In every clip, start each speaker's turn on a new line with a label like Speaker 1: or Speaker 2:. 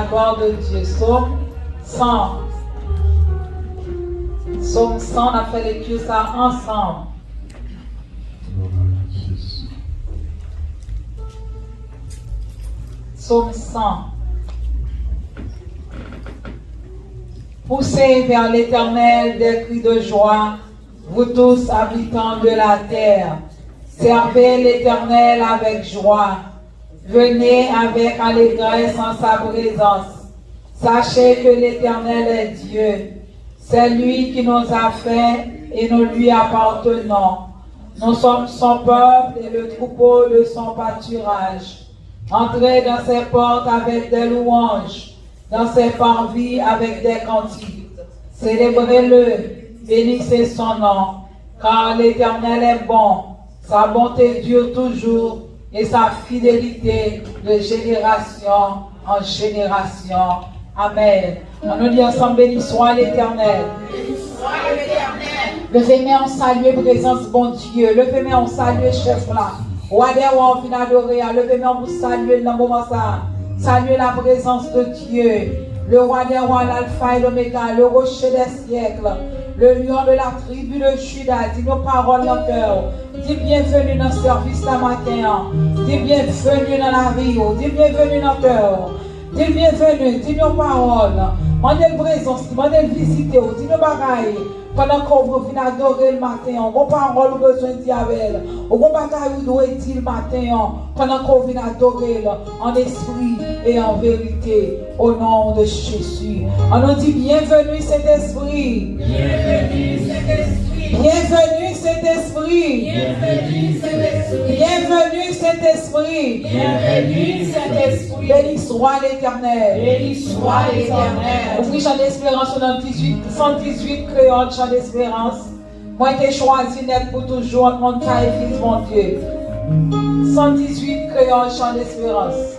Speaker 1: gloire de Dieu. Psaume 100. Psaume 100, on a fait lecture ça ensemble. Psaume 100. Poussez vers l'Éternel des cris de joie, vous tous habitants de la terre. Servez l'Éternel avec joie. Venez avec allégresse en sa présence. Sachez que l'Éternel est Dieu. C'est lui qui nous a fait et nous lui appartenons. Nous sommes son peuple et le troupeau de son pâturage. Entrez dans ses portes avec des louanges, dans ses parvis avec des cantiques. Célébrez-le, bénissez son nom, car l'Éternel est bon. Sa bonté dure toujours et sa fidélité de génération en génération. Amen. On nous dit ensemble, béni soit l'Éternel. Levez-moi en saluer présence bon Dieu. Levez-moi en saluer chef là. Ouadéwa, on vient adorer. Levez-moi pour saluer dans le moment ça. Saluer la présence de Dieu. Le roi des rois, l'alpha et l'oméga, le rocher des siècles, le lion de la tribu de Juda. Dis nos paroles dans le cœur. Dis bienvenue dans le service la matin. Dis bienvenue dans la vie. Dis bienvenue dans le cœur. Dis bienvenue. Dis nos paroles. Mandez le présence. Mandez le visiter. Dis nos bagailles. Pendant qu'on vient adorer le matin, on n'a pas besoin de dire avec elle. On n'a pas besoin de dire le matin pendant qu'on vient adorer en esprit et en vérité au nom de Jésus. On nous dit bienvenue cet esprit. Bienvenue cet esprit. Bienvenue cet esprit. Bienvenue cet esprit. Bienvenue cet esprit. Bienvenue cet esprit. Béni soit l'Éternel. Béni soit l'Éternel. Ouvrir chant d'espérance dans 118 créoles chant d'espérance. Moi j'ai choisi d'être pour toujours entre mon cas et fils mon Dieu. 118 créoles chant d'espérance.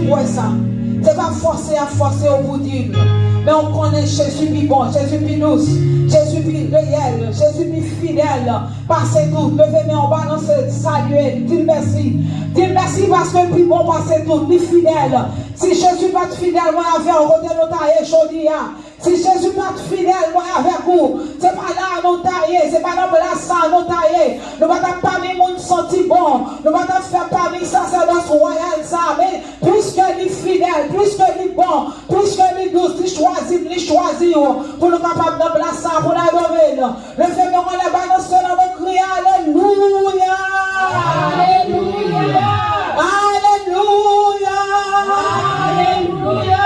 Speaker 1: pour ça. C'est pas forcer au bout d'une. Mais on connaît Jésus plus bon, Jésus plus douce, Jésus plus réel, Jésus plus fidèle. Passez tout, levez-moi en bas dans ce salut, dis merci. Dis merci parce que le plus bon passez tout, plus fidèle. Si Jésus pas fidèle, moi avec un côté notaire chaudi. Si Jésus pas fidèle, moi avec vous, c'est pas là nous tailler, c'est pas dans la salle nous tailler. Nous ne pas parmi monde senti bon, nous ne pas faire parmi sacerdoce royal ça, mais puisque il est fidèle, puisque il est bon, puisque il est douce, il choisit pour nous capables de placer pour l'adorer. Le fait qu'on est bas dans ce nom, on crie Alléluia. Alléluia. Alléluia. Alléluia.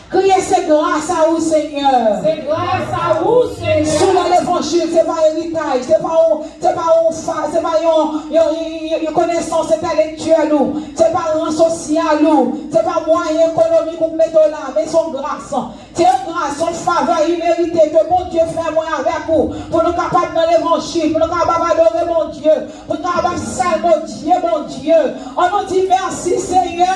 Speaker 1: Criez c'est grâce à vous, Seigneur. C'est grâce à vous, Seigneur. Souvent l'évangile, c'est pas un héritage, c'est pas une connaissance intellectuelle, c'est pas un social, c'est pas moyen économique pour mettre là, mais son grâce. C'est une grâce, son faveur imméritée que bon Dieu fait moi avec vous, pour nous capables dans l'évangile, pour nous capables d'adorer mon Dieu, pour nous capables de saluer mon Dieu. On nous dit merci Seigneur.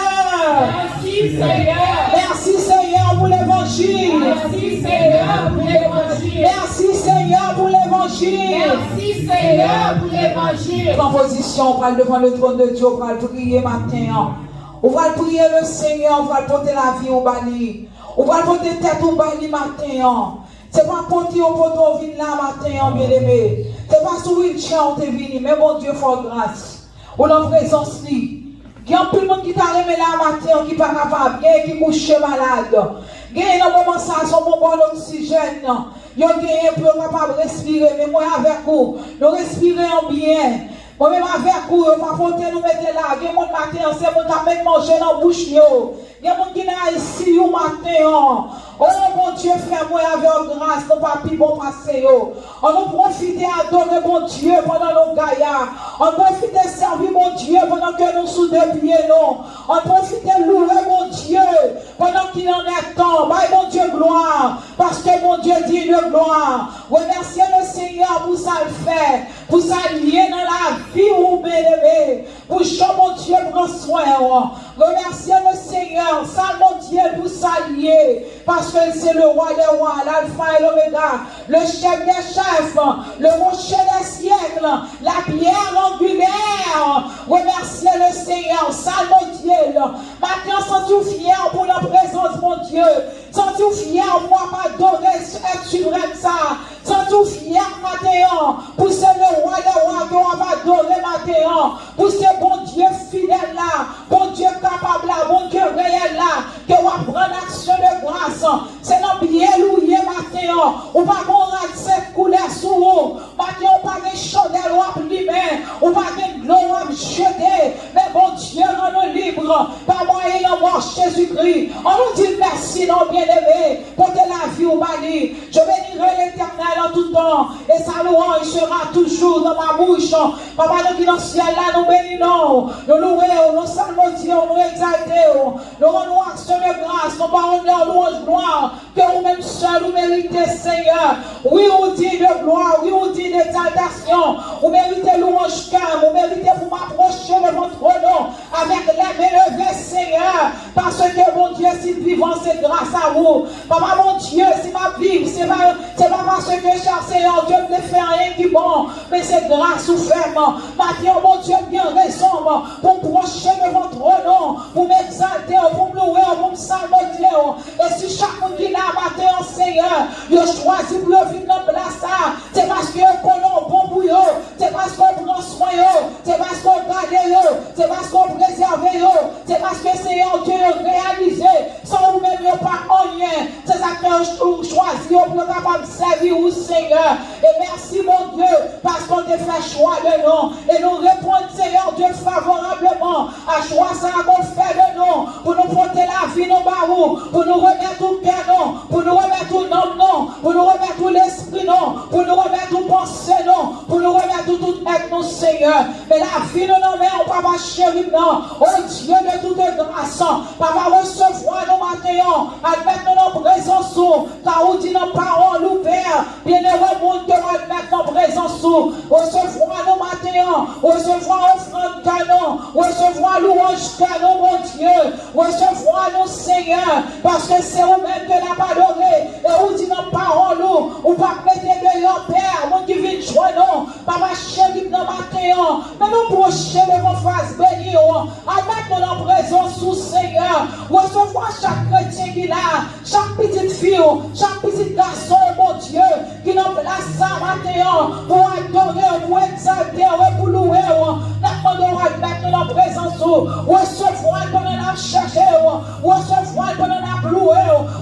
Speaker 1: Merci Seigneur. Merci Seigneur pour l'évangile. Merci Seigneur pour l'évangile. Merci Seigneur pour l'évangile. Merci Seigneur pour l'évangile. En position, on va devant le trône de Dieu, on va prier matin. On va prier le Seigneur, on va porter la vie au bali. On va porter tête au bali matin. C'est pas porter au poteau vin là matin, bien aimé. C'est pas sur une chante vini, mais mon Dieu, faut grâce. On en présence li. Il y a plus de monde qui t'a remis là matin, qui n'est pas capable, qui couche malade. Il y a un moment ça, son bon d'oxygène. Il y a un peu capable de respirer, mais moi avec vous, nous respirons bien. Moi-même avec vous, on va porter nous mettre là. Il y a un matin, c'est mon qui manger dans la bouche. Il y a un monde qui est ici au matin. Oh mon Dieu, fais-moi avec grâce, nous pas plus bon passer. On nous profite d'adorer mon Dieu pendant nos gaillards. On profite de servir mon Dieu pendant que nous sous deux pieds. On profite de louer mon Dieu pendant qu'il en est temps. Bye mon Dieu, gloire. Parce que mon Dieu dit de gloire. Remerciez le Seigneur pour ça le faire. Pour ça lier dans la vie où bébé. Pour que mon Dieu prend soin. Remerciez le Seigneur. Ça mon Dieu pour ça lier. Parce que c'est le roi des rois, l'alpha et l'oméga, le chef des chefs, le rocher des siècles, la pierre angulaire. Remerciez le Seigneur, salve mon Dieu. Maintenant, sens-tu fier pour la présence, mon Dieu. Sens-tu fier, moi, pas adorer être suprême ça. Sens-tu fier, Mathéon, pour ce le roi des rois qu'on va adorer, Mathéon, pour ce bon Dieu fidèle là, bon Dieu capable là, bon Dieu réel là, qu'on va prendre action de grâce. C'est dans bien loué, Mathéon. On va prendre cette couleur sous vous. Mathéon, on va pas de chandelle ou applimer. On va pas de gloire jeter. Mais bon Dieu, rend-nous libres par moyen de mort Jésus-Christ. On nous dit merci, non bien-aimé, pour que la vie au bali. Je bénirai l'Éternel en tout temps. Et sa louange sera toujours dans ma bouche. Papa, nous qui dans le ciel là, nous bénissons. Nous louons, nous saluons Dieu, nous exaltons. Nous rendons action de grâce, nous parlons louange gloire. Que vous-même seul, vous méritez, Seigneur. Oui, vous dites de gloire, oui, vous dites d'exaltation. Vous méritez louange calme, vous méritez vous m'approcher de votre nom avec les mains levées, Seigneur. Parce que mon Dieu, si vivant, c'est grâce à vous. Papa, mon Dieu, si ma vie, c'est pas parce que cher Seigneur, Dieu ne fait rien qui est bon, mais c'est grâce ou ferme. Maintenant, mon Dieu, bien raison pour procher de votre nom, pour m'exalter, pour me louer, pour me saluer, Dieu. Et si chaque monde qui l'a battu en Seigneur, il a choisi pour le vivre dans place, c'est parce que qu'on bon pour eux, c'est parce qu'on prend soin eux, c'est parce qu'on garde eux, c'est parce qu'on préserve eux, c'est parce que Seigneur Dieu a réalisé, sans vous-même, il n'y a pas rien. C'est ça que je choisis pour être capable de servir au Seigneur. Et merci mon Dieu, parce qu'on te fait choix de nous. Et nous répondons, Seigneur Dieu, favorablement à choix ça qu'on fait de nous, pour nous porter la vie dans barreaux, pour nous remettre au cœur non, pour nous remettre au nom non, pour nous remettre tout l'esprit non, pour nous remettre au pensée non, pour nous remettre tout être non, Seigneur. Mais la vie nous non, mais on va pas chérir non, oh Dieu de toute grâce, papa, recevoir nos matins, avec nos présence, car on dit nos paroles, ou Père, bienheureux monde que va mettre nos présence, recevoir nos matins, recevoir offrande canon, recevoir louange canon, mon Dieu, recevoir nos Seigneur, parce que c'est vous-même que n'a pas adoré, et on dit nos paroles, ou pas mettre dehors, Père, mon divin joie, non, papa, chéri, nos matins, mais nous procher devant face béni, avec nos présence, sous Seigneur, recevoir chaque chrétien qui là, chaque petite fille, chaque petit garçon, mon Dieu, qui nous place ça matin pour adorer, pour exalter, pour louer, nous demandons avec notre présence, recevoir qu'on a cherché, recevoir qu'on a loué,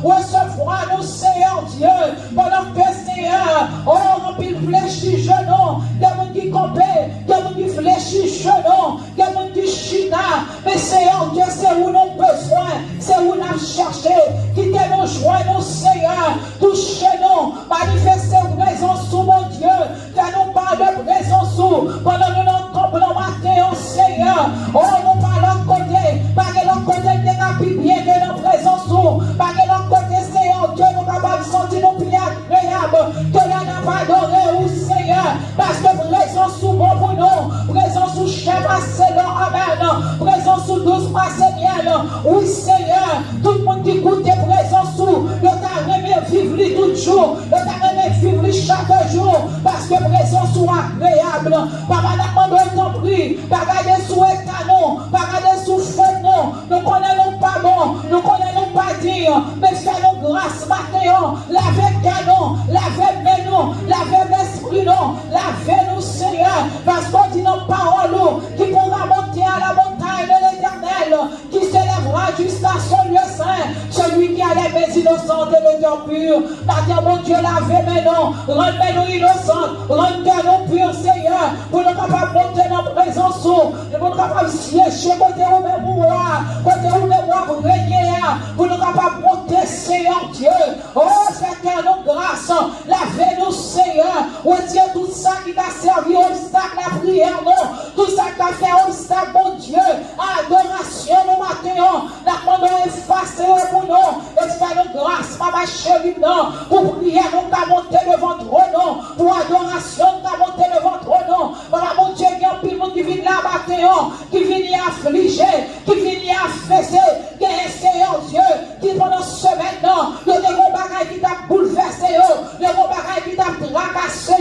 Speaker 1: recevoir nous, Seigneur Dieu, pendant que Seigneur, remplit flèche du genou, des gens qui campaient, des gens qui fléchissent genou, des gens qui chita, mais Seigneur Dieu, c'est où nous avons besoin, c'est où nous avons cherché, quittez nos joies, nos Seigneur, touchez-nous, manifestez présence sous mon Dieu, fais-nous pas de présence sous, pendant que nous comprenons matin, Seigneur, nous parlons côté, pas que l'autre côté de bien que nos présence sous, pas que l'autre côté, Seigneur Dieu, nous capables de sentir nos pieds agréables, que l'on n'a pas adoré, ou Seigneur, parce que présence sous bon pour nous, présence sous chef assez long, amen, présence sous douce assez miel, oui Seigneur, tout le monde qui goûte tes présences sous, le t'a remis vivre tout jour, le t'a remis vivre chaque jour, parce que présence sous agréable, papa n'a pas de compris, pas garder sous un canon, pas garder sous feu, non, nous connaissons pas bon, nous connaissons pas dire, mais fais-nous grâce matin, lavez canon, lavez nous, lavez l'esprit, non, lavez-nous Seigneur, parce qu'on dit nos paroles qui pourra monter à la montagne de l'Éternel, qui s'élèvera jusqu'à son lieu saint, celui qui a les mains innocentes et le cœur pur, par mon Dieu, lavez maintenant, rendez-nous innocentes, rendez-nous purs Seigneur, pour nous capables de monter notre présence, pour nous capables de siéger côté où même moi, côté où même moi, pour nous capables de monter Seigneur Dieu, oh faites-nous grâce, lavez-nous Seigneur, retirez tout ça qui t'a servi obstacle à la prière, non, tout ça qui t'a fait obstacle, mon Dieu, à adoration, nous matin, nous demandons effacer pour nous, et fais-nous grâce, papa chéri, non, pour prier, nous t'a monté devant ton nom, pour adoration, nous t'a monté devant ton nom, papa mon Dieu, il y a un pile qui vient là matin, qui vient affliger, qui vient affaisser, qui est Seigneur Dieu, qui pendant ce semaine, non, le gros bagage qui t'a bouleversé, le gros bagage qui t'a tracassé,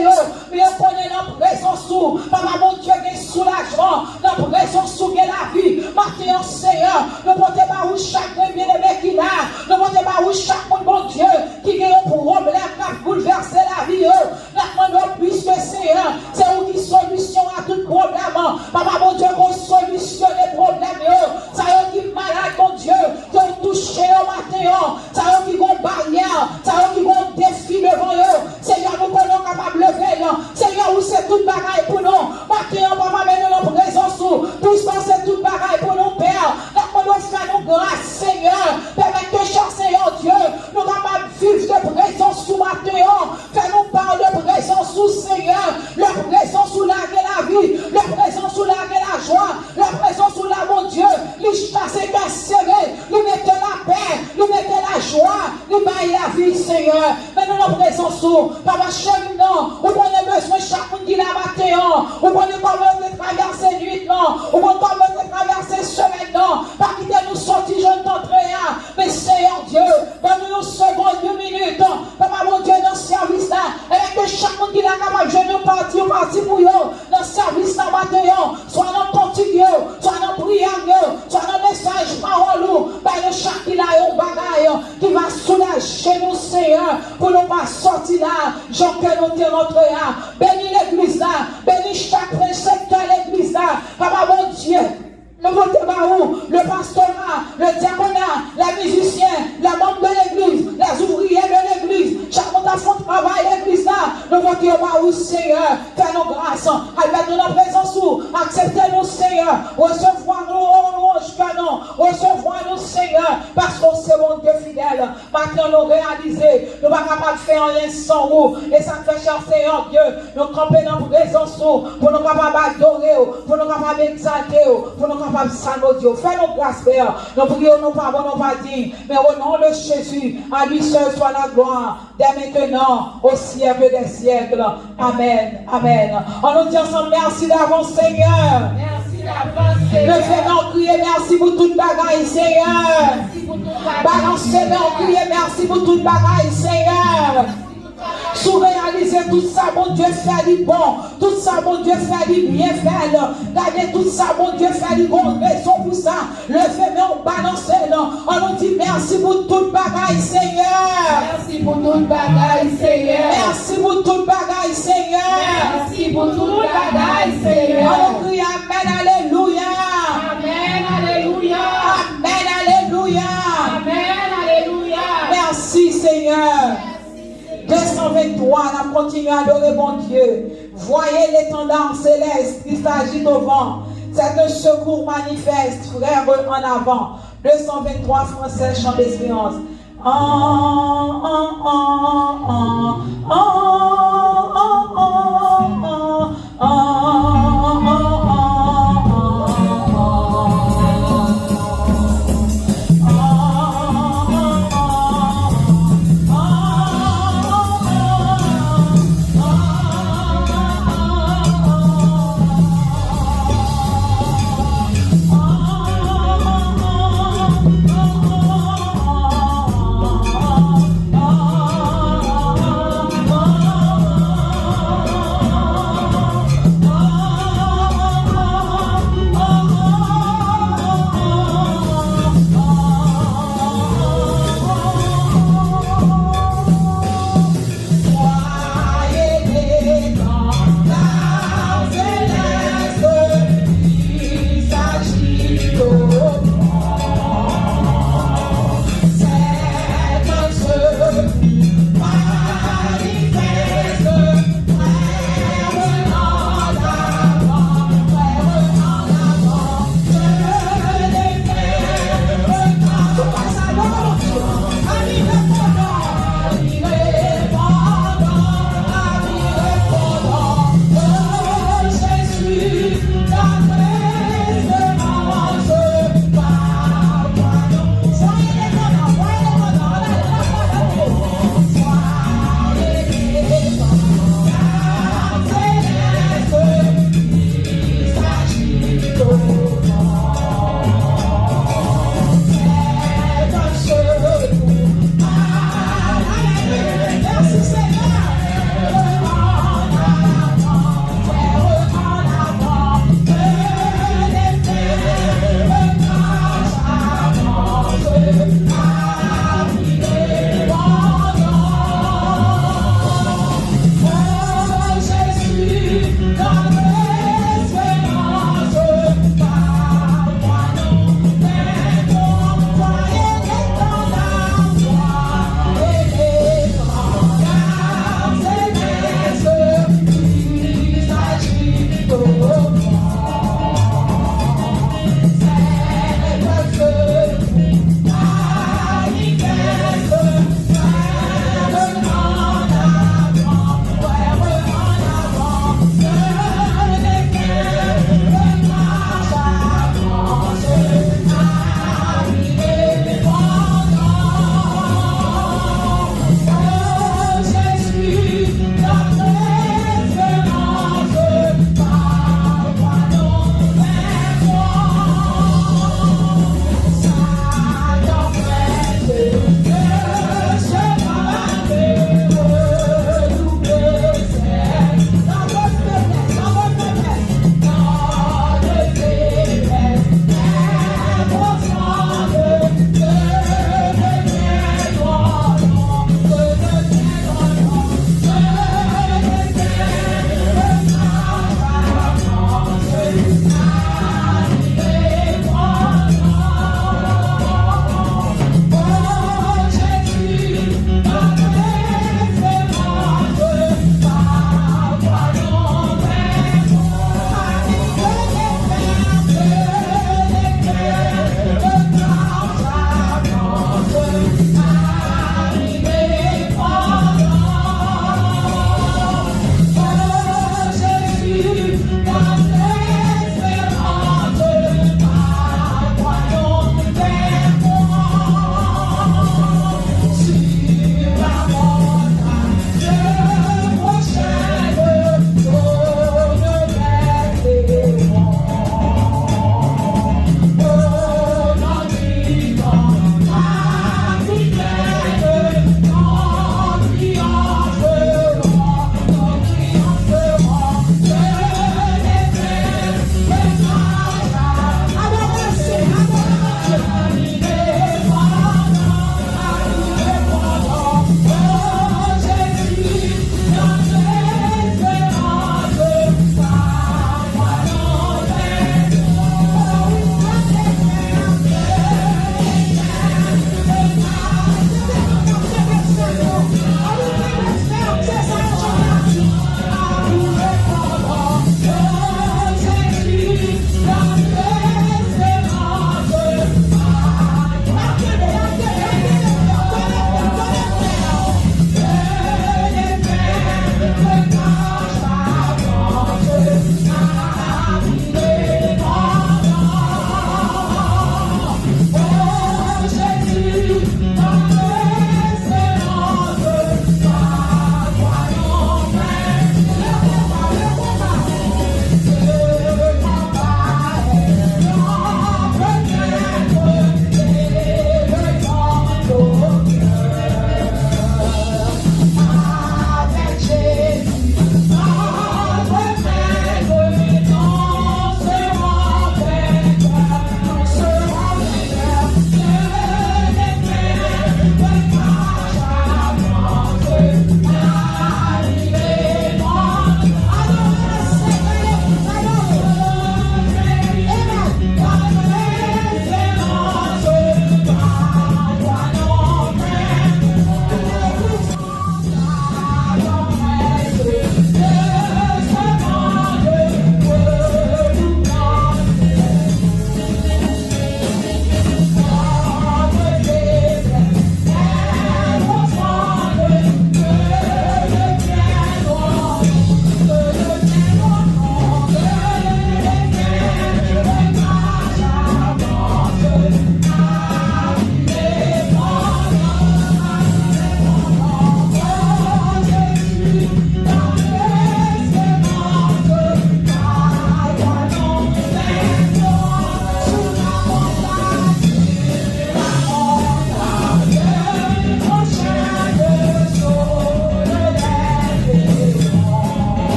Speaker 1: mais on connaît notre présence sous, papa mon Dieu, qui est soulagement, notre présence sous, qui est la vie, maintenant Seigneur, ne portez pas où chaque bien-aimé qui l'a, ne portez pas où chaque monde, mon Dieu, qui a un problème, qui a bouleversé la vie, puisque Seigneur, c'est où qui solution à tout problème, papa mon Dieu, qu'on solutionne les problèmes, ça y est qui est malade, mon Dieu, qui ont touché au matin, ça y est qui ont barrière, ça y est qui ont défi devant eux, Seigneur, nous sommes capables de lever, Seigneur, où c'est tout bagaille pour nous, matin, papa, mais nous sommes présents, puisque c'est tout bagaille pour nous, Père, nous devons faire nos grâces, Seigneur, permettre que chaque Seigneur Dieu, nous capables de vivre de présence sous matin, fais-nous part de présence sous Seigneur, la présence sous la vie, la présence sous la joie, la présence sous la mon Dieu, les chasser, les serrer, nous mettez la paix, nous mettez la joie, nous baillons la vie, Seigneur. Mais nous la présence sous, papa chéri, non, vous prenez besoin chaque monde qui l'a matin, vous prenez comment de traverser nuit, non, vous prenez comment de traverser semaine, non, pas quitter nous sortir, je ne t'entrerai, mais Seigneur Dieu, donne-nous une seconde, une minute, papa mon Dieu, dans ce service là, avec que chaque monde qui l'a capable, je ne parti pour eux, dans ce service là matin, soit dans continuer, soit dans prière, soit dans message, parole, par le chaque qui a un bagaille qui va soulager nous, Seigneur, pour ne pas sortir là, j'en que nous te rentrer là, bénis l'église là, bénis chaque secteur de l'église là, papa mon Dieu. Le Montébarou, le pastorat, le diaconat, la musicien, la membre de l'église, les ouvriers de l'église, chaque monde a fait travail de l'église là, le Montébarou, Seigneur, fais-nous grâce, avec notre présence, acceptez-nous, Seigneur, recevoir-nous, canon, recevoir-nous, Seigneur, parce qu'on sait mon Dieu fidèle, maintenant nous réaliser, nous ne sommes pas capables de fait rien sans vous. Et ça fait cher Seigneur Dieu. Nous camper dans la présence pour nous capables d'adorer, pour nous capables d'exalter, pour nous capables de saluer Dieu. Fais-nous grâce, Père. Nous prions, nous pas dire, mais au nom de Jésus, à lui seul soit la gloire, dès maintenant, au siècle des siècles. Amen. Amen. On nous dit ensemble, merci d'avance, Seigneur.
Speaker 2: Merci d'avance, Seigneur.
Speaker 1: Le fait crier merci pour toute bagaille, Seigneur.
Speaker 2: Merci pour toute bagaille.
Speaker 1: Balancez, crier merci pour toute bagaille, Seigneur. Sous réaliser tout ça, mon Dieu, fait du bon. Tout ça, mon Dieu, fait du bien fait. Gardez tout ça, mon Dieu, fait du bon. Raison pour ça. Le fait, mais on balance. On nous dit merci pour toute bagaille, Seigneur.
Speaker 2: Merci pour toute bagaille, Seigneur.
Speaker 1: Merci pour toute bagaille, Seigneur.
Speaker 2: Merci pour toute bagaille, Seigneur.
Speaker 1: On crie Amen, Alléluia.
Speaker 2: Amen, Alléluia.
Speaker 1: Amen, Alléluia.
Speaker 2: Amen, Alléluia.
Speaker 1: Merci, Seigneur. 223, on continue à adorer mon Dieu. Voyez l'étendard céleste qui s'agite au vent. C'est un secours manifeste, frère, en avant. 223 français, chant d'espérance.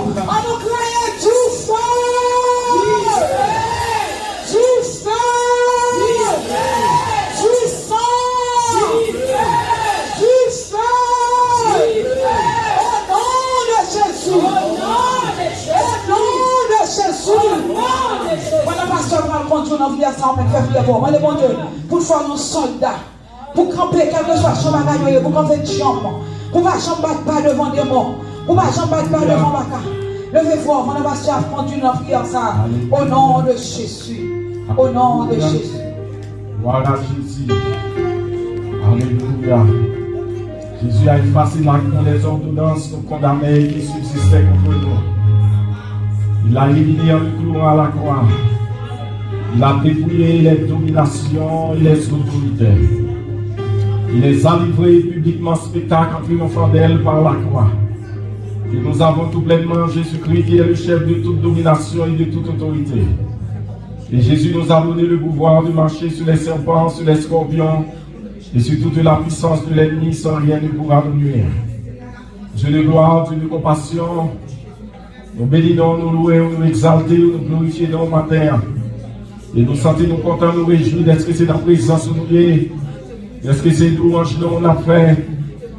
Speaker 1: À nous crier, tout fort! Tout fort! Tout fort! Tout fort! Au nom de Jésus! Au nom de Jésus! Voilà, pasteur, on va continuer dans la vie à ça, on va faire prier pour moi. Bon Dieu, pour faire nos soldats, pour camper quelque chose sur ma gagne, pour camper de chambre, pour pas chamber pas devant des morts, pour pas chamber pas devant ma carte. Levez-vous, on va continuer dans la prière ça, au nom de Jésus. Au nom de Jésus.
Speaker 3: Voilà Jésus. Alléluia. Jésus a effacé les ordonnances nous condamnées qui subsistaient contre nous. Il a éliminé en clouant à la croix. Il a dépouillé les dominations et les autorités. Il les a livrés publiquement spectacle en triomphant d'elles par la croix. Et nous avons tout pleinement Jésus-Christ qui est le chef de toute domination et de toute autorité. Et Jésus nous a donné le pouvoir de marcher sur les serpents, sur les scorpions et sur toute la puissance de l'ennemi sans rien ne pourra nous nuire. Dieu de gloire, Dieu de compassion, nous bénissons, nous louons, nous exaltons, nous glorifions dans le matin. Et nous sentons nous contents, nous réjouir d'être que c'est la présence de nous. Est-ce que c'est louange nous on a fait,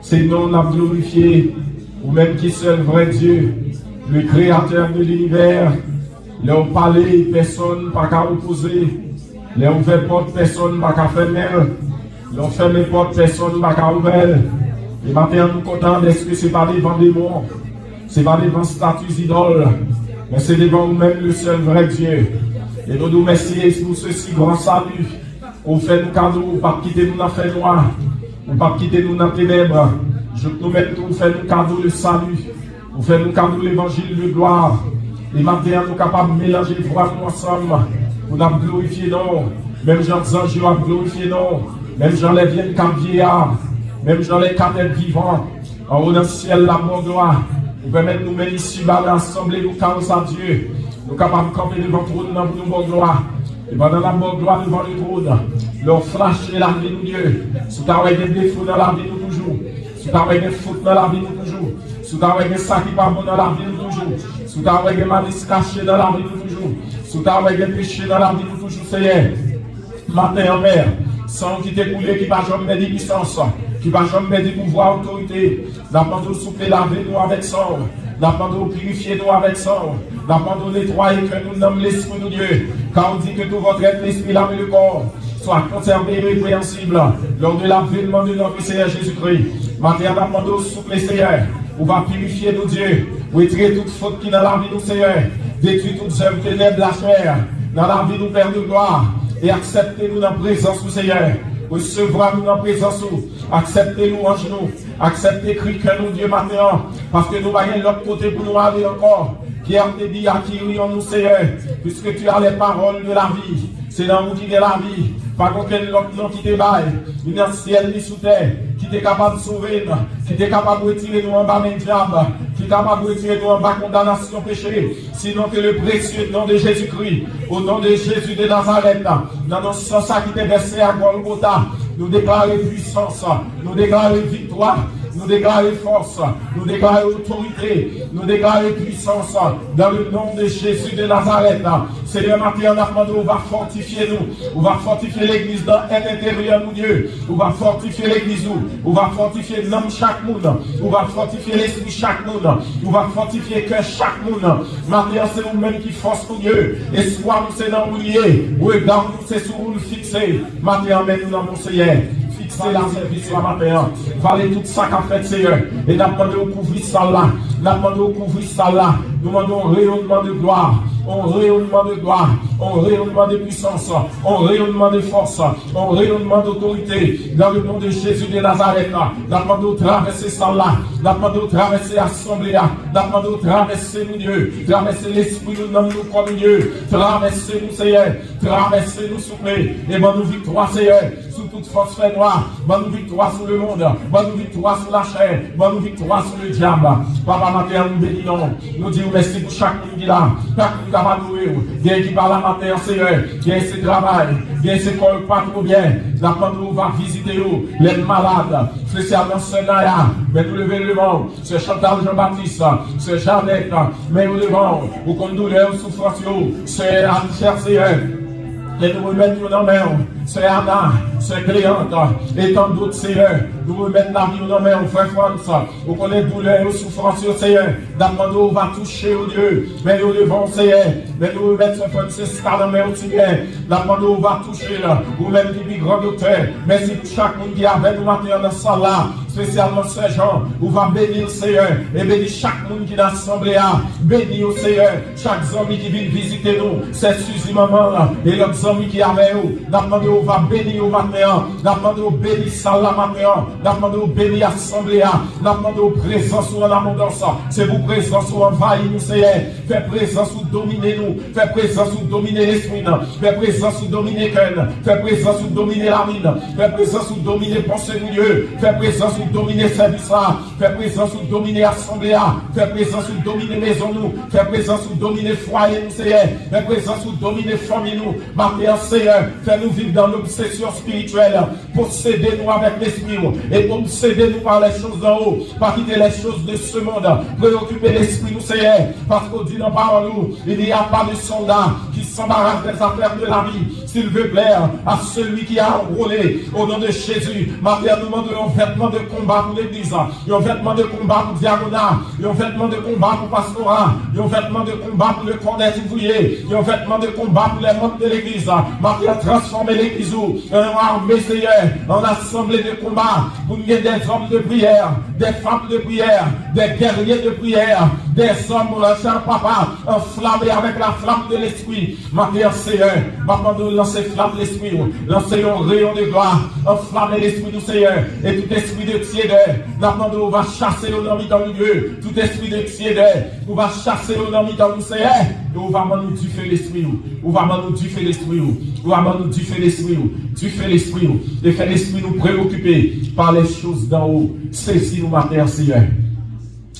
Speaker 3: c'est nous on a glorifié, ou même qui seul vrai Dieu, le créateur de l'univers. Les ont parlé, personne n'a qu'à opposer. Les ont fait porte, personne n'a qu'à fermer. Les ont fermé porte, personne n'a qu'à ouvrir. Et maintenant, nous contents, est-ce que ce n'est pas devant des démons, ce n'est pas devant statues idoles, mais c'est devant nous-mêmes le seul vrai Dieu. Et nous nous remercions pour ceci grand salut. On fait nos cadeaux, on ne pas quitter nous dans la fait noire, on ne pas quitter nous dans les ténèbres. Je nous mets tout, fait nos cadeaux le salut, on fait nos cadeaux l'évangile de gloire. Et maintenant, nous sommes capables de mélanger les voix ensemble. On a glorifié non. Même Jean des anges a glorifié non. Même Jean les viennent comme vieillards. Même Jean les quatre vivants. En haut dans le ciel, la mort gloire. Nous permettons nous mettre ici, l'assemblée, nous carence à Dieu. Nous sommes capables de camper devant le trône dans nos bonnes gloire. Et pendant la bonne gloire devant le trône, leur flash et la vie de Dieu. Si tu as des défauts dans la vie, nous toujours. Si tu as des fautes dans la vie, nous toujours. Si tu as des sacs qui ne sont pas bons dans la vie, nous toujours. Si tu as des malices cachées dans la vie, nous toujours. Si tu as des péchés dans la vie, nous toujours, Seigneur. Matin en mer, sans qui t'écoule, qui va jamais des puissances, qui va jamais des pouvoirs, autorité. N'apprends de souffler, laver nous avec sang. N'apprends de purifier nous avec sang. N'apprends de nettoyer que nous nommons l'esprit de Dieu. Car on dit que tout votre être, l'esprit, l'âme et le corps soit conservé et répréhensible lors de l'avènement de notre Seigneur Jésus-Christ. Matin, n'apprends de souffler, Seigneur. On va purifier nos dieux, retirer toute faute qui est dans la vie de nous, Seigneur, détruire toutes œuvres ténèbres de la chair, dans la vie de nous, Père de gloire, et acceptez-nous dans la présence du Seigneur, recevra-nous dans la présence de nous, acceptez-nous en genoux, acceptez Christ que nous, Dieu, maintenant, parce que nous voyons de l'autre côté pour nous aller encore, qui a été dit à qui en nous, Seigneur, puisque tu as les paroles de la vie, c'est dans nous qui est la vie, pas aucun autre nom qui te baille, ni dans le ciel ni sous terre, qui est capable de sauver, qui est capable de retirer nous en bas même diable, qui est capable de retirer nous en bas condamnation péché, sinon que le précieux nom de Jésus-Christ, au nom de Jésus de Nazareth, dans notre sang qui t'est versé à Golgotha, nous déclarons puissance, nous déclarons victoire, nous déclarons force, nous déclarons autorité, nous déclarons puissance dans le nom de Jésus de Nazareth. Seigneur, maintenant, on va fortifier nous, on va fortifier l'église dans l'intérieur de Dieu, on va fortifier l'église, on va fortifier l'homme chaque monde, on va fortifier l'esprit chaque monde, on va fortifier le cœur chaque monde. Maintenant, c'est nous-mêmes qui force pour Dieu, espoir nous c'est dans nous lier, regard nous c'est sur nous fixer. Maintenant, nous dans mon Seigneur. Fixer la service ce matin. Valez tout ça qu'a fait, Seigneur. Et nous demandons de couvrir ça là. Nous demandons de couvrir ça là. Nous demandons un rayonnement de gloire. Un rayonnement de gloire. Un rayonnement de puissance. Un rayonnement de force. Un rayonnement d'autorité. Dans le nom de Jésus de Nazareth. Nous demandons de traverser ça là. Nous demandons de traverser l'assemblée. Nous demandons de traverser nous, Dieu. Traverser l'esprit, nous nommons nous comme Dieu. Traverser nous, Seigneur. Traverser nous, souffler. Et bon, nous victoire, Seigneur. Sous tout toute force fait noire. Bonne victoire sur le monde. Bonne victoire sur la chair. Bonne victoire sur le diable. Papa, matin, nous bénissons. Nous disons merci pour chaque monde qui est là. Chaque monde qui va nous qui parle à matin, Seigneur. Qui est travail. Qui est corps pas trop bien. Nous va visiter les malades. Spécialement ceux là. Mais nous levons le monde. Ce Chantal Jean-Baptiste. Ce Jeannette. Mais nous levons. Pour qu'on nous douleur, souffrance. C'est à cher Seigneur. Et nous remettons dans la main, c'est Anna, c'est Cléante, et tant d'autres Seigneur. Nous remettons la vie dans la main, frère France, pour qu'on ait douleur et souffrance, Seigneur. D'abord, on va toucher au Dieu, mais nous devons, Seigneur. Mais nous remettons Francis dans la main, Seigneur. D'abord, on va toucher là, ou même qui grand docteur. Merci pour chaque monde qui est avec nous maintenant dans cette salle là, spécialement ces gens, on va bénir, Seigneur, et bénir chaque monde qui est dans l'assemblée là. Bénir, Seigneur, chaque zombie qui vient visiter nous, c'est Suzy maman là, et l'autre zombie qui est avec nous. D'abord, on va bénir au matin, d'abord, on bénir salle là matin, d'abord, on bénir l'assemblée là, d'abord, on présence ou en abondance. C'est pour présence ou envahir nous, Seigneur. Fais présence ou dominer nous, fais présence ou dominer l'esprit, fais présence ou dominer cœur, fais présence ou dominer la mine, fais présence ou dominer pensée de Dieu, fais présence ou dominer service là, fais présence ou dominer assemblée là, fais présence ou dominer maison nous, fais présence ou dominer foyer nous, Seigneur, fais présence ou dominer famille nous, matin, Seigneur, fais-nous vivre dans l'obsession spirituelle, posséder nous avec l'esprit et posséder nous par les choses d'en haut, pas quitter les choses de ce monde, préoccuper l'esprit nous, Seigneur, parce qu'on dit dans la parole nous, il n'y a pas de soldat qui s'embarrasse des affaires de la vie, s'il veut plaire à celui qui a enrôlé au nom de Jésus. Matin, nous demandons un vêtement de combat pour l'église, un vêtement de combat pour Diagonal, un vêtement de combat pour Pastorat, un vêtement de combat pour le corps des ouvriers, un vêtement de combat pour les membres de l'église. Matin, transformer l'église en armée, Seigneur, en assemblée de combat, pour qu'il y ait des hommes de prière, des femmes de prière, des guerriers de prière, des hommes, mon cher papa, enflammés avec la flamme de l'esprit. Matin, Seigneur, maintenant nous lancer flamme de l'esprit, lancer un rayon de gloire, enflammer l'esprit du Seigneur, et tout esprit de tiédeur, maintenant nous va chasser nos amis dans le Dieu, tout esprit de tiédeur, on va chasser nos amis dans le Seigneur, et on va nous differ l'esprit, on va nous differ l'esprit, on va nous differ l'esprit, et faire l'esprit nous préoccuper par les choses d'en haut. Saisis nous matin, Seigneur,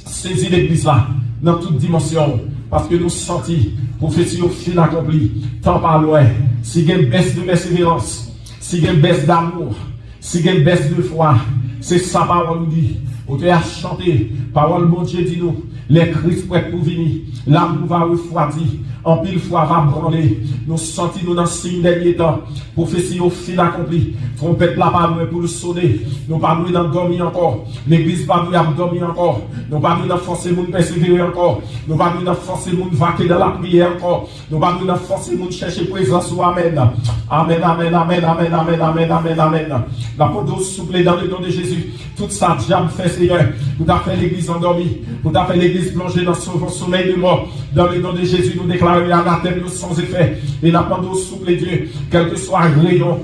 Speaker 3: saisis l'église là, dans toute dimension, parce que nous sentons, prophétie au fin accompli, tant par loin, si il y a une baisse de persévérance, si il y a une baisse d'amour, si il y a une baisse de foi, c'est ça parole nous dit. Vous devez chanter, parole mon Dieu dit nous, les Christ prêts pour venir, l'amour va refroidir, en pile fois va branler, nous sentons nous dans ce dernier temps, prophétie au fin accompli, trompette là pas pour le sonner, nous pas nous dans dormir encore, l'église pas nous à dormir encore, nous pas nous dans forcer nous persévérer encore, nous pas nous dans forcer nous vaquer dans la prière encore, nous pas nous dans forcer nous chercher présence ou amen. Amen, amen, amen, amen, amen, amen, amen, amen. La porte souple dans le nom de Jésus, tout ça diable fait Seigneur, tout à fait l'église endormie, tout à fait l'église plongée dans son sommeil de mort, dans le nom de Jésus nous déclarons anathème sans effet, et la porte souple Dieu, quel que soit rayon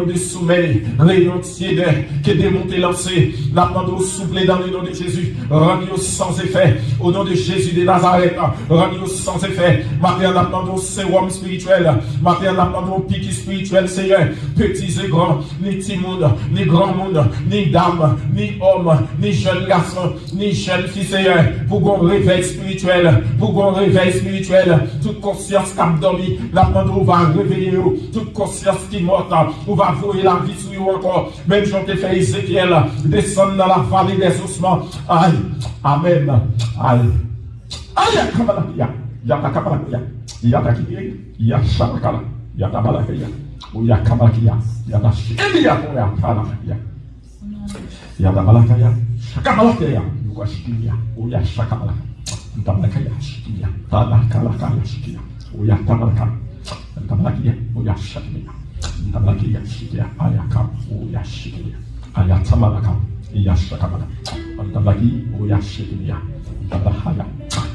Speaker 3: de sommeil, rayon de tiédeur, qui est démonté, lancé, la porte souple dans le nom de Jésus, rendu sans effet, au nom de Jésus de Nazareth, rendu sans effet, matin la porte sérum spirituel, matin la porte pique spirituel, Seigneur, petits et grands, ni petit monde, ni grand monde, ni dame, ni homme, ni jeune garçon, ni jeune fille, Seigneur, pour qu'on réveil spirituel, toute conscience qui a dormi, la on va réveiller, toute conscience qui est morte, on va voir la vie sur vous encore, même j'en ai fait Ézéchiel, descendre dans la vallée des ossements, aïe, amen, aïe, aïe, kamalakia, yata kamalakia, yata kiri, yata shabakala, yata balakia, ou yata kamalakia, yata shikia, yata balakaya, shakamalakia, yata shikia, ou yata shakamalakia. Tamalakaya shikia, talakalakaya shikia, oya tamalaka, tamalakia, oya shikia, tamalakia shikia, ayaka, oya shikia, ayatamalaka, yashakamala, tamalaki, oya shikia, tamalahaya,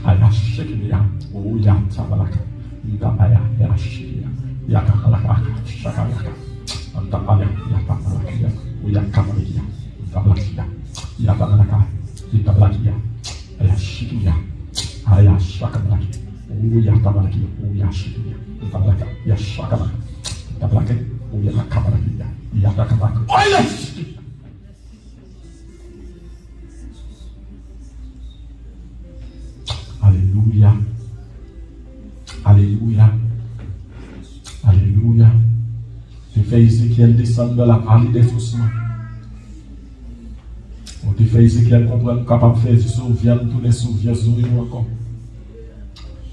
Speaker 3: ayashikia, oya tamalaka, tamaya, yashikia, yakamalaka, shakamaka, tamaya, yatamalakia, oya kamalakia, tamalakia, yatamalaka, tamalakia, ayashikia. Ayah shakamaki, uya tamalaki, uya shikia, tamalaka, yashakamaka, La plaquette, il y a la caméra, il y a la caméra. Oh yes! Alléluia. Alléluia. Alléluia. Tu fais Ézéchiel descendre dans la vallée des ossements. On te fait Ézéchiel comprendre capable de faire du souviens, tous les souvenirs encore.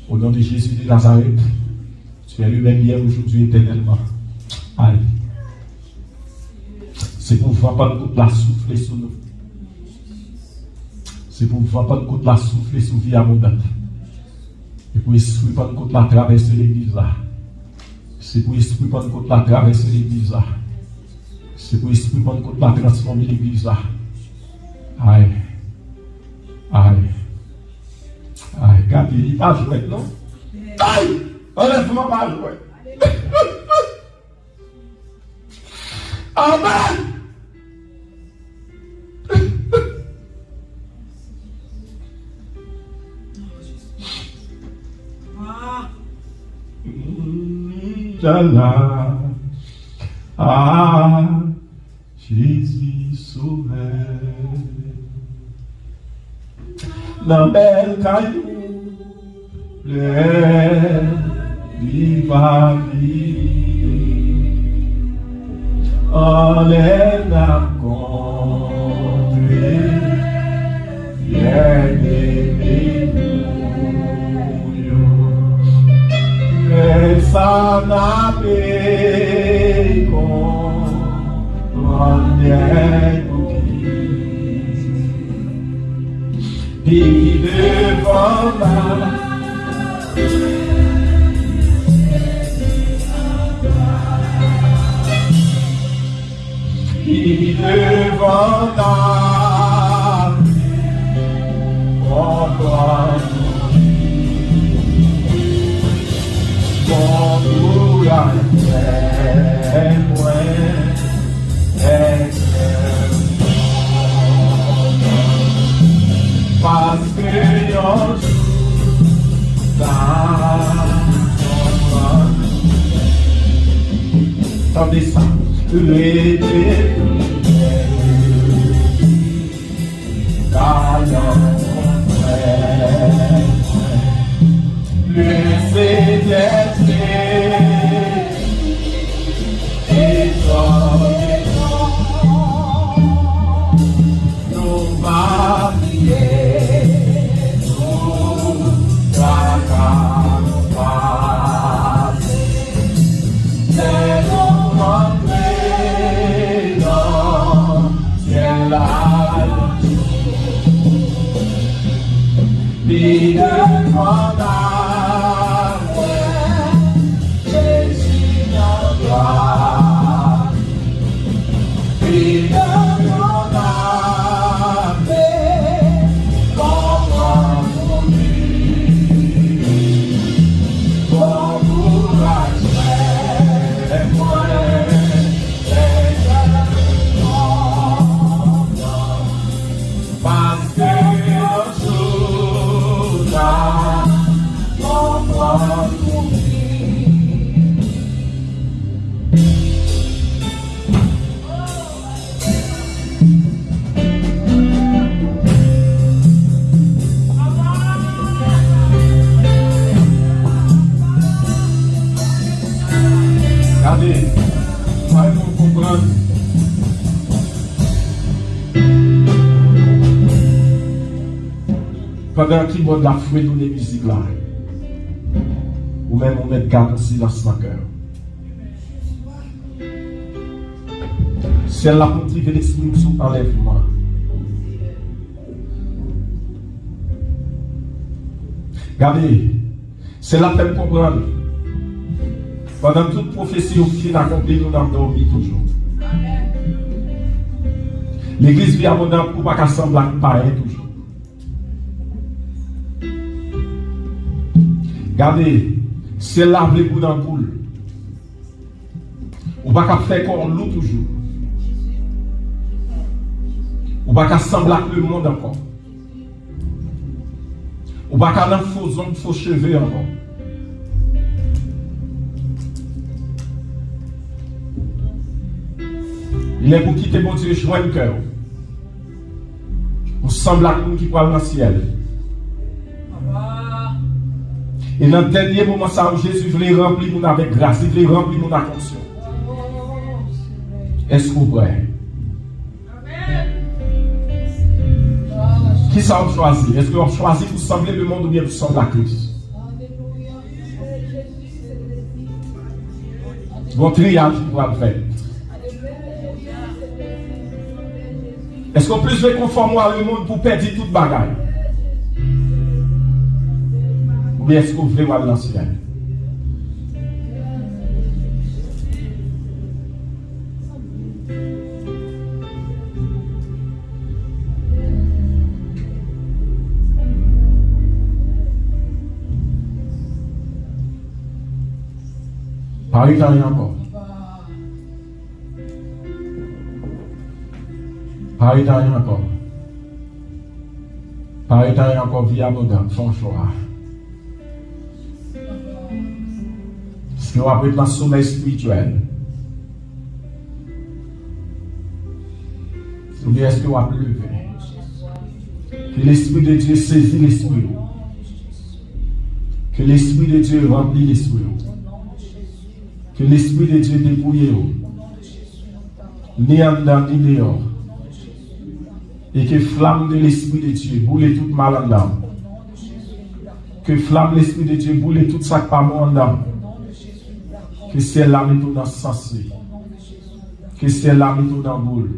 Speaker 3: Au nom de Jésus de Nazareth, tu es lui-même hier, aujourd'hui, éternellement. Allez. C'est pour voir pas de la souffler sur nous. C'est pour voir pas de la souffler sur vie abondante. Et pour esprit pas de la traverser l'église là. C'est pour esprit pas de la traverser l'église là. C'est pour esprit pas de la transformer l'église là. Aïe. Aïe. Aïe. Regardez, il va jouer, non? Aïe. Honnêtement, pas jouer. Amen. Là, ah, Jésus sauveur, dans belle caillou, le viva vie, on est n'a contré, ça n'a pas puis devant la puis devant la parce que yon attendez ça, le Seigneur pendant qu'il m'a la fouet dans les musiques là, ou même on met garde en silence dans le cœur. C'est la motive l'esprit sous enlèvement. Regardez, c'est la peine comprendre. Pendant toute prophétie qui n'a accompli, nous avons dormi toujours. L'église vit abondante pour pas sembler pareil toujours. Regardez, c'est là le bout d'un poule. Ou pas faire comme nous toujours. Ou pas sembler le monde encore. Ou pas faire faux ongles, faux cheveux encore. Il est pour quitter mon Dieu, joindre le cœur. Pour sembler à nous qui parle dans le ciel. Et dans le dernier moment, ça, Jésus voulait remplir mon avec grâce, il voulait remplir mon attention. Est-ce que vous prêtez? Qui ça vous choisit? Est-ce que vous choisi pour sembler le monde ou bien pour sembler à Christ? Bon triage pour le faire. Est-ce qu'on plus veut conformer à le monde pour perdre toute bagaille? Ou bien est-ce qu'on veut voir l'ancien? Paris t'as rien encore. Paris t'as rien encore. Paris t'as rien encore vie abondante, son choix. Parce qu'on va être dans le sommeil spirituel. Ou bien est-ce qu'on va lever? Que l'Esprit de Dieu saisit l'Esprit. Que l'Esprit de Dieu remplit l'Esprit. Que l'Esprit de Dieu dépouille. Ni en dedans, ni dehors. Et que flamme de l'Esprit de Dieu boule tout mal en dedans. Que flamme l'Esprit de Dieu boule tout ça qui pas moi en dedans. Que c'est là met tout dans le sens. Que c'est là met tout dans le boule.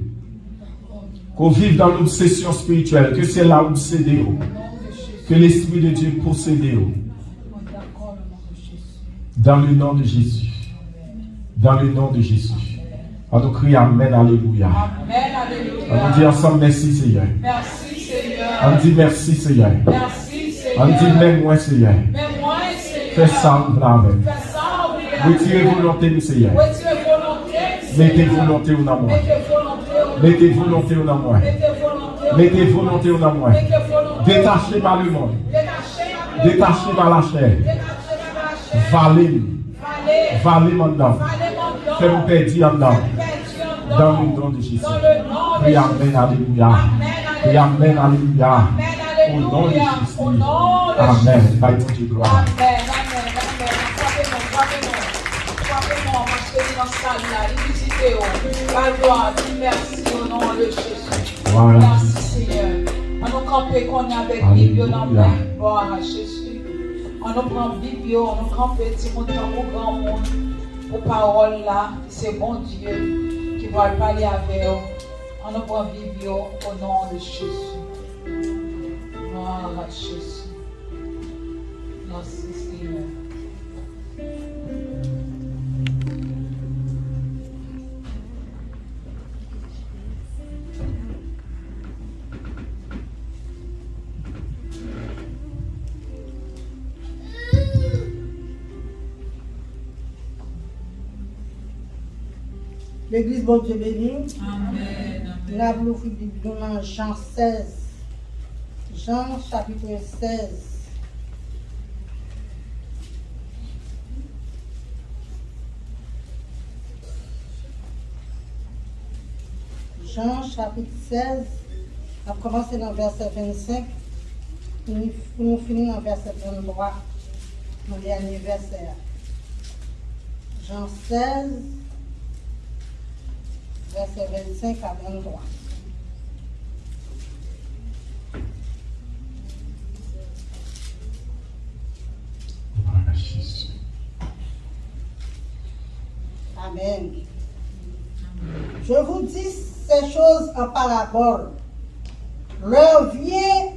Speaker 3: Qu'on vive dans l'obsession spirituelle. Que c'est là obsédé. Que l'Esprit de Dieu possède. Dans le nom de Jésus. Dans le nom de Jésus. On nous crie Amen, Alléluia.
Speaker 1: Amen, Alléluia.
Speaker 3: On nous dit ensemble merci Seigneur.
Speaker 1: Merci Seigneur.
Speaker 3: On dit merci Seigneur.
Speaker 1: Merci Seigneur.
Speaker 3: On dit même moi Seigneur.
Speaker 1: Mais moi Seigneur.
Speaker 3: Fais ça en Amen.
Speaker 1: Fais ça en
Speaker 3: Retirez volonté Seigneur.
Speaker 1: Retirez volonté.
Speaker 3: Mettez volonté au nom moi. Mettez volonté au nom moi. Mettez volonté au nom moi. Détachez par le monde. Détachez par la chair. Valez. Valez mon nom. Fais-nous perdre en dedans. Dans le nom de Jésus. Prie Amen, Alléluia. Prie Amen, Alléluia. Au nom de Jésus. Amen. Bye to the gloire.
Speaker 1: Amen, amen, amen. Frappez-moi, parce que dans ce salle-là, visitez-vous. La gloire, merci au nom de Jésus.
Speaker 3: Voilà.
Speaker 1: Merci Seigneur. On nous campe qu'on est avec Bible dans la gloire à Jésus. On nous prend Bible, on nous campe petit monde pour grand monde. Pour parole là, c'est bon Dieu qui va parler avec vous. On nous prend Bible au nom de Jésus. Gloire à Jésus. Merci Seigneur.
Speaker 4: L'église, bon Dieu béni.
Speaker 1: Amen.
Speaker 4: Nous avons ouvert dans Jean 16. Jean chapitre 16. Jean chapitre 16. On va commencer dans le verset 25. Nous finissons dans le verset 23. Mon dernier verset. Jean 16. Verset 25 à 23. Amen. Je vous dis ces choses en parabole. L'heure vient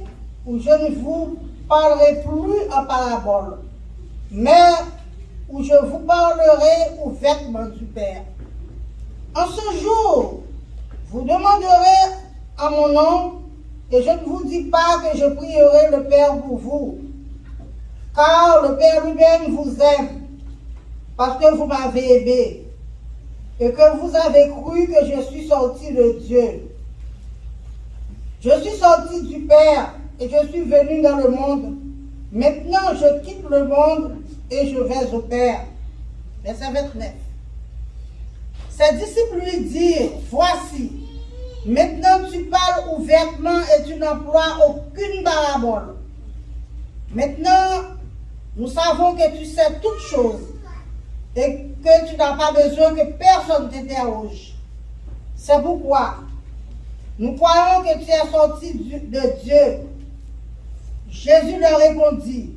Speaker 4: où je ne vous parlerai plus en parabole, mais où je vous parlerai ouvertement du Père. En ce jour, vous demanderez à mon nom, et je ne vous dis pas que je prierai le Père pour vous, car le Père lui-même vous aime, parce que vous m'avez aimé, et que vous avez cru que je suis sorti de Dieu. Je suis sorti du Père, et je suis venu dans le monde. Maintenant, je quitte le monde, et je vais au Père. Verset 29. Ses disciples lui dirent, voici, maintenant tu parles ouvertement et tu n'emploies aucune parabole. Maintenant, nous savons que tu sais toutes choses et que tu n'as pas besoin que personne t'interroge. C'est pourquoi nous croyons que tu es sorti de Dieu. Jésus leur répondit,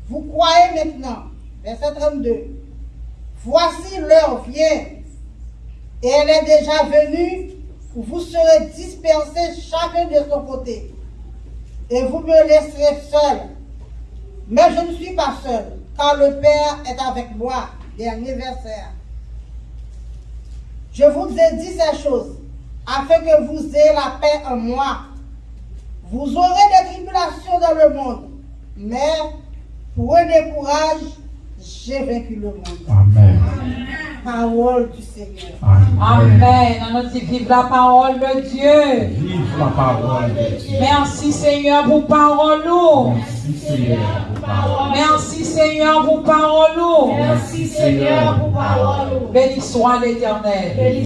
Speaker 4: vous croyez maintenant, verset 32, voici l'heure vient et elle est déjà venue où vous serez dispersés chacun de son côté et vous me laisserez seul. Mais je ne suis pas seul, car le Père est avec moi. Dernier verset. Je vous ai dit ces choses, afin que vous ayez la paix en moi. Vous aurez des tribulations dans le monde, mais prenez courage, j'ai vaincu le monde.
Speaker 3: Amen.
Speaker 4: Parole du Seigneur.
Speaker 1: Amen. On nous dit vive la parole de Dieu.
Speaker 3: Vive la parole de Dieu.
Speaker 1: Merci Seigneur pour parole nous.
Speaker 3: Merci Seigneur pour parole.
Speaker 1: Merci Seigneur pour parole nous.
Speaker 2: Merci Seigneur pour parole.
Speaker 1: Béni soit l'Éternel.